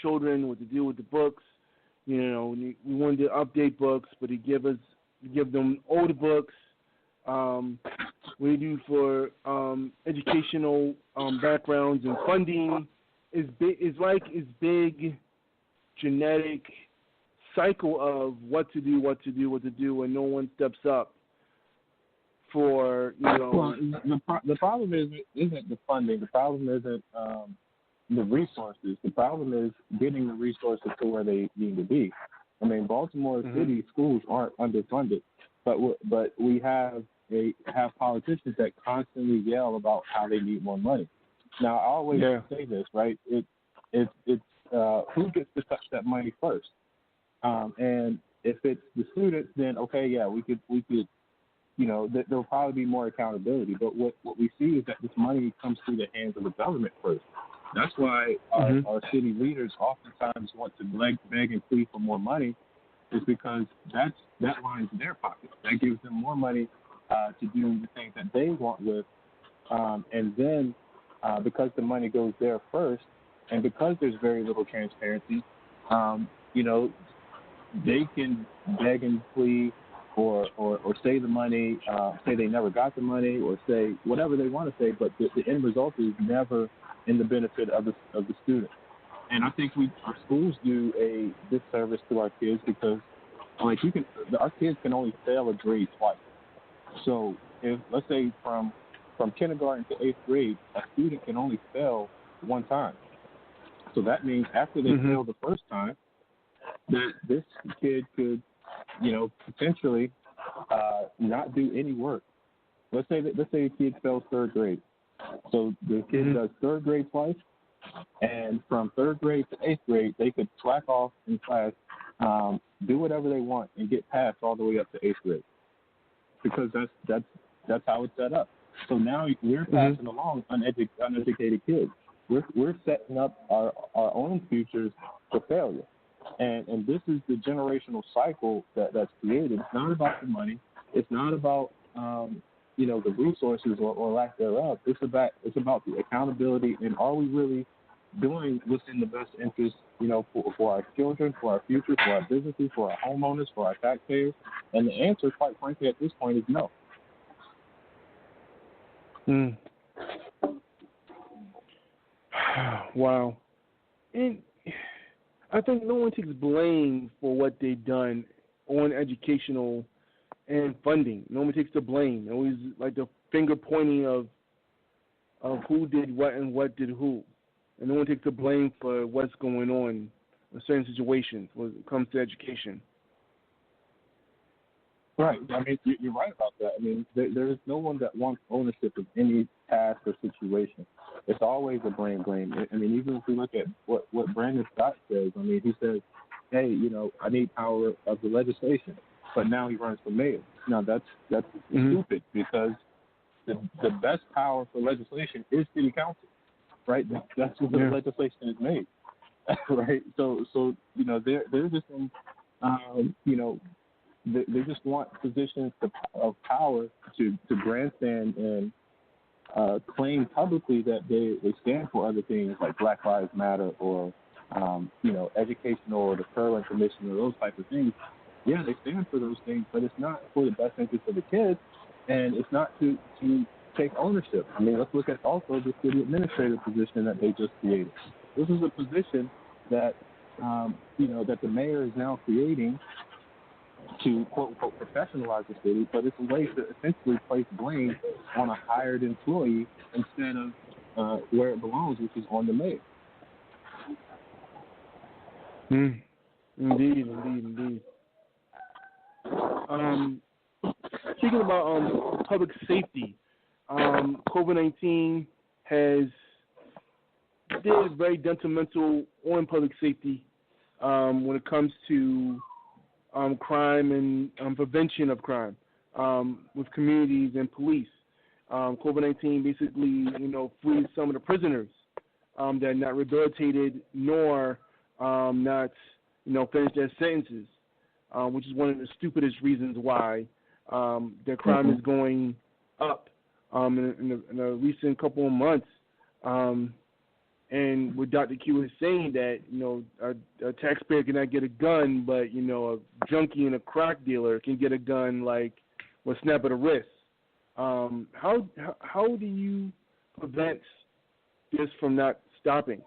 children, what to do with the books. We wanted to update books, but he give them older books. What he do for educational backgrounds and funding is big genetic cycle of what to do, and no one steps up for. Well, the problem isn't the funding. The problem isn't the resources. The problem is getting the resources to where they need to be. I mean, Baltimore City schools aren't underfunded, but we have politicians that constantly yell about how they need more money. Now, I always say this, right? It's who gets to touch that money first, and if it's the students, then okay, yeah, we could. There'll probably be more accountability. But what we see is that this money comes through the hands of the government first. That's why our city leaders oftentimes want to beg and plead for more money, is because that lines their pockets. That gives them more money to do the things that they want with, and then because the money goes there first, and because there's very little transparency, they can beg and plead or say the money, say they never got the money, or say whatever they want to say, but the end result is never in the benefit of the student. And I think our schools do a disservice to our kids because, our kids can only fail a grade twice. So if, let's say, from kindergarten to 8th grade, a student can only fail one time. So that means after they fail the first time, that this kid could, potentially not do any work. Let's say a kid fails 3rd grade. So the kid does 3rd grade twice, and from 3rd grade to 8th grade, they could slack off in class, do whatever they want, and get passed all the way up to 8th grade. Because that's how it's set up. So now we're passing along uneducated kids. We're setting up our own futures for failure, and this is the generational cycle that's created. It's not about the money. It's not about the resources or lack thereof. It's about the accountability, and are we really doing what's in the best interest, for our children, for our future, for our businesses, for our homeowners, for our taxpayers? And the answer, quite frankly, at this point is no. Wow. And I think no one takes blame for what they've done on educational and funding. No one takes the blame. Always like the finger pointing of who did what and what did who. And no one takes the blame for what's going on in certain situations when it comes to education. Right. I mean, you're right about that. I mean, there's no one that wants ownership of any task or situation. It's always a blame. I mean, even if we look at what Brandon Scott says, I mean, he says, hey, I need power of the legislation. But now he runs for mayor. Now, that's stupid, because the best power for legislation is city council, right? That's where the legislation is made, right? So they're just in, they just want positions of power to grandstand and claim publicly that they stand for other things like Black Lives Matter or, educational or the Furlong Commission or those type of things. Yeah, they stand for those things, but it's not for the best interest of the kids, and it's not to take ownership. I mean, let's look at also the city administrative position that they just created. This is a position that, that the mayor is now creating to, quote, unquote, professionalize the city, but it's a way to essentially place blame on a hired employee instead of where it belongs, which is on the mayor. Indeed. Speaking about public safety, COVID-19 has did very detrimental on public safety when it comes to crime and prevention of crime with communities and police. COVID-19 basically, frees some of the prisoners that are not rehabilitated nor not, finish their sentences, which is one of the stupidest reasons why their crime is going up. In a recent couple of months, And what Dr. Q is saying that, a taxpayer cannot get a gun, but, a junkie and a crack dealer can get a gun like with snap of the wrist. How do you prevent this from not stopping?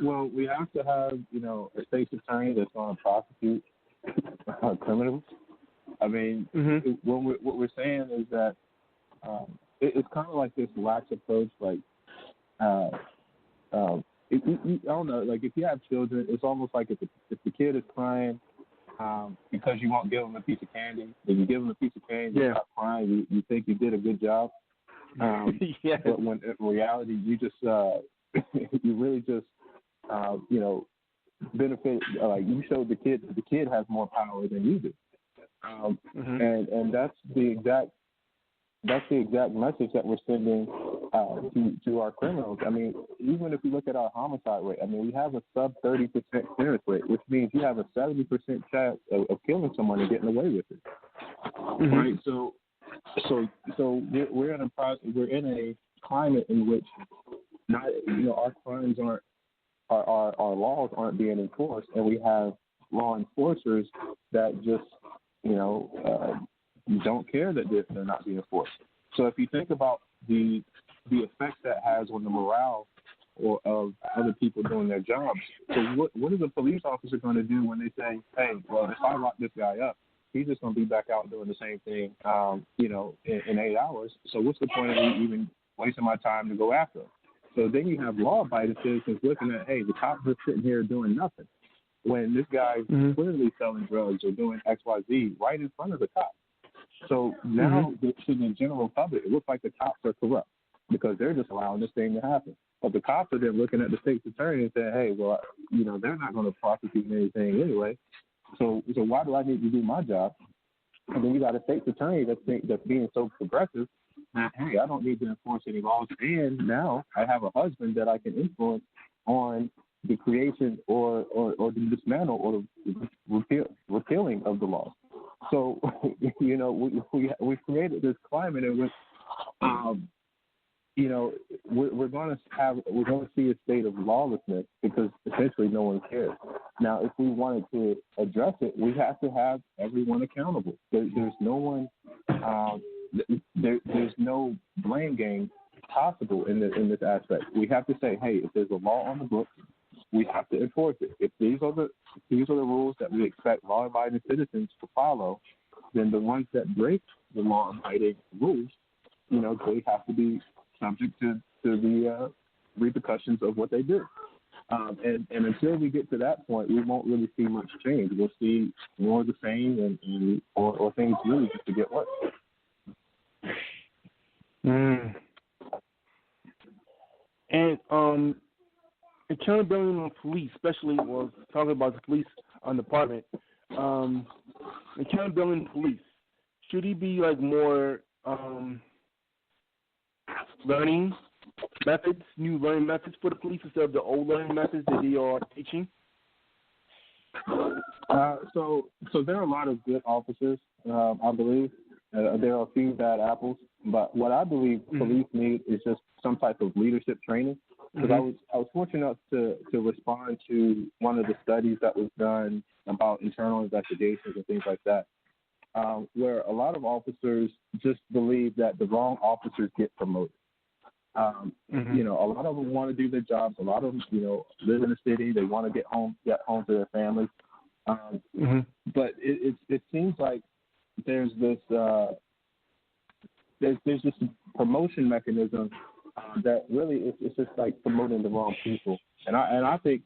Well, we have to have, a state's attorney that's going to prosecute criminals. I mean, what we're saying is that it's kind of like this lax approach. Like, I don't know. Like, if you have children, it's almost like if the kid is crying because you won't give them a piece of candy, then you give them a piece of candy, they stop crying, you think you did a good job. But when in reality, you just you really just benefit. Like, you showed the kid has more power than you do. And that's the exact message that we're sending to our criminals. I mean, even if you look at our homicide rate, I mean, we have a sub 30% clearance rate, which means you have a 70% chance of killing someone and getting away with it. Right? So we're in a climate in which our crimes aren't our laws aren't being enforced, and we have law enforcers that just don't care that they're not being enforced. So if you think about the effects that has on the morale of other people doing their jobs, so what is a police officer going to do when they say, hey, well, if I lock this guy up, he's just going to be back out doing the same thing, in 8 hours. So what's the point of me even wasting my time to go after him? So then you have law-abiding citizens looking at, hey, the cops are sitting here doing nothing, when this guy's clearly selling drugs or doing X, Y, Z right in front of the cops. So now to the general public, it looks like the cops are corrupt because they're just allowing this thing to happen. But the cops are then looking at the state's attorney and saying, hey, well, they're not going to prosecute anything anyway. So why do I need to do my job? And then you got a state's attorney that's being so progressive that, hey, I don't need to enforce any laws. And now I have a husband that I can influence on the creation or the dismantle or the repealing of the law. So, we've created this climate in which, we're going to see a state of lawlessness because essentially no one cares. Now, if we wanted to address it, we have to have everyone accountable. There's no one, there's no blame game possible in this aspect. We have to say, hey, if there's a law on the books, we have to enforce it. If these are the rules that we expect law-abiding citizens to follow, then the ones that break the law-abiding rules, they have to be subject to the repercussions of what they do. And until we get to that point, we won't really see much change. We'll see more of the same, or things really just to get worse. And accountability on police, especially talking about the police department. Accountability in police, should he be like more new learning methods for the police instead of the old learning methods that they are teaching? So there are a lot of good officers, I believe. There are a few bad apples, but what I believe police need is just some type of leadership training. Because I was fortunate enough to respond to one of the studies that was done about internal investigations and things like that, where a lot of officers just believe that the wrong officers get promoted. A lot of them want to do their jobs. A lot of them, live in the city. They want to get home to their families. But it seems like there's this there's just a promotion mechanism that really it's just like promoting the wrong people. And I think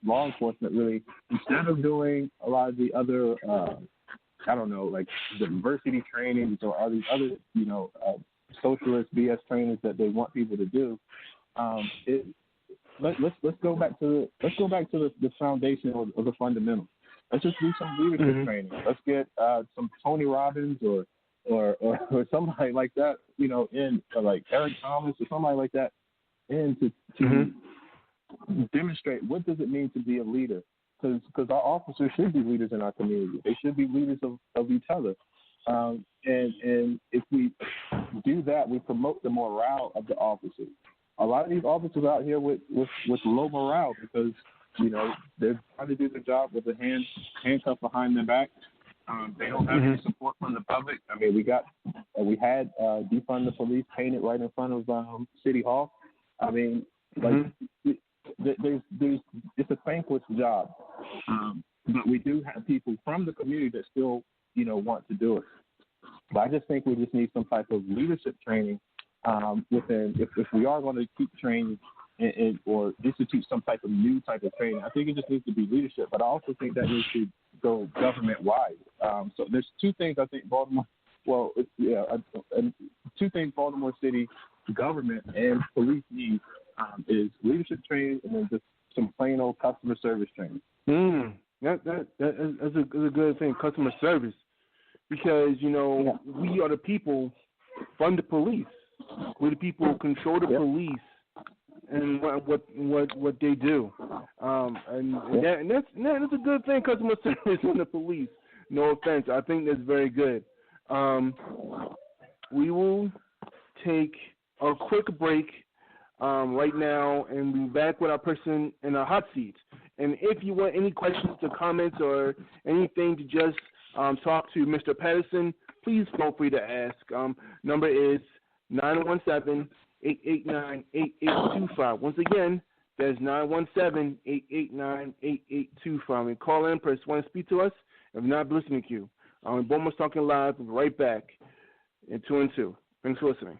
law enforcement really, instead of doing a lot of the other like diversity trainings or all these other socialist BS trainings that they want people to do, let's go back to the foundation of the fundamentals. Let's just do some leadership training. Let's get some Tony Robbins or somebody like that, in like Eric Thomas or somebody like that, in to demonstrate what does it mean to be a leader. Because our officers should be leaders in our community. They should be leaders of each other. And if we do that, we promote the morale of the officers. A lot of these officers out here with low morale because, they're trying to do their job with a handcuff behind their back. They don't have any support from the public. I mean, we had defund the police painted right in front of City Hall. I mean, it's a thankless job. But we do have people from the community that still, want to do it. But I just think we just need some type of leadership training within. If we are going to keep training or institute some type of new type of training, I think it just needs to be leadership. But I also think that needs to go government-wide. So there's two things I think Baltimore. Well, two things Baltimore City government and police need is leadership training and then just some plain old customer service training. That's a good thing, customer service, because we are the people fund the police. We're the people who control the police and what they do. And that's a good thing, customer service on the police. No offense, I think that's very good. We will take a quick break right now, and we'll be back with our person in a hot seat. And if you want any questions or comments or anything to just talk to Mr. Patterson, please feel free to ask. Number is 917-889-8825. Once again, that's 917-889-8825. And call in, press 1 to speak to us. If not, listening to you. Baltimore's Talking Live. We'll be right back in 2 and 2. Thanks for listening.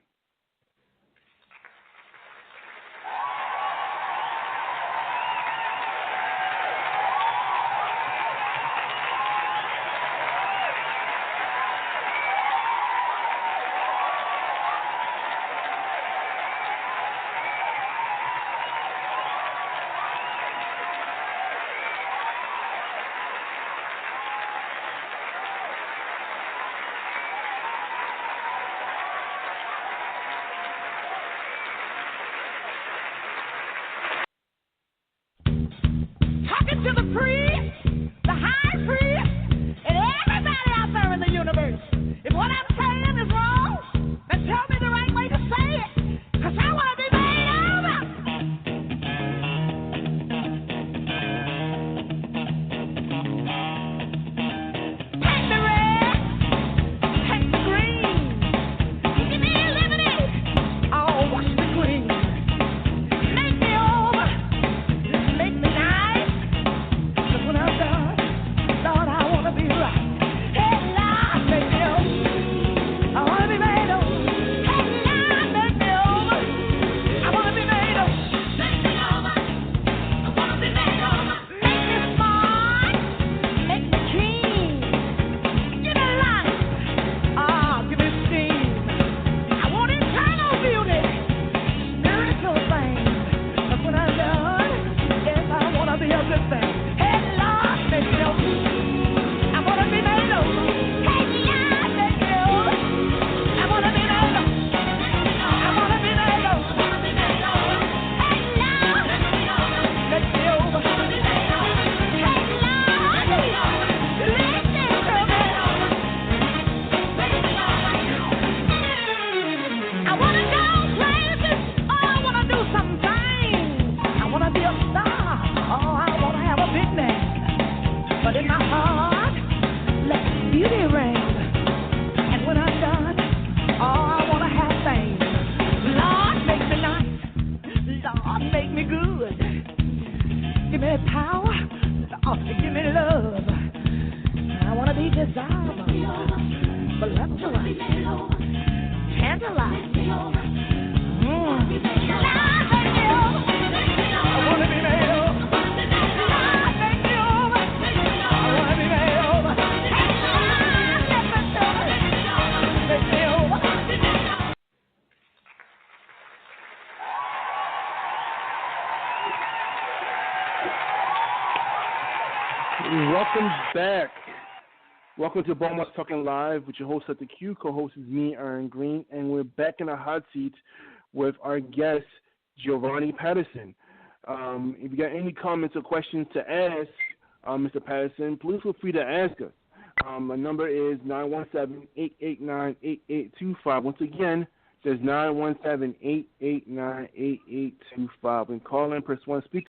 To the priest, the high priest, and everybody out there in the universe. If what I'm saying is wrong, then tell me the right way to say it, because I want to be made over. Take the red, take the green, give me lemonade, oh, wash the green. Make me over, make me nice. When I'm done, Lord, I want to be right. Hey, Lord, make me over. I want to be made over. Hey, Lord, make me over. I want to be made over. Make me over. I want to be made over. Make me smart. Make me keen. Give me life. Give me steam. I want eternal beauty. Spiritual things. But when I'm done, yes, I want to be a good thing. Make me over. I want to be made over. Hey, Lord, make me over. I want to be made over. I want to be made over. Hey, Lord, make me over. Hey, Lord, listen to me. I want to go places. Oh, I want to do some things. I want to be a star. Oh, I want to have a big name. But in my heart, let beauty reign. And when I'm done, oh, I want to have things. Lord, make me nice. Lord, make me good. Give me power. Lord, give me love. I want to be desirable. Voluptuous. Tantalized. Lord, make me over. I want to be made over. Welcome back. Welcome to Baltimore's Talking Live with your host at the Q. Co-host is me, Aaron Green, and we're back in the hot seat with our guest, Jovani Patterson. If you got any comments or questions to ask Mr. Patterson, please feel free to ask us. My number is 917-889-8825. Once again, there's 917-889-8825. And call in, press 1, speak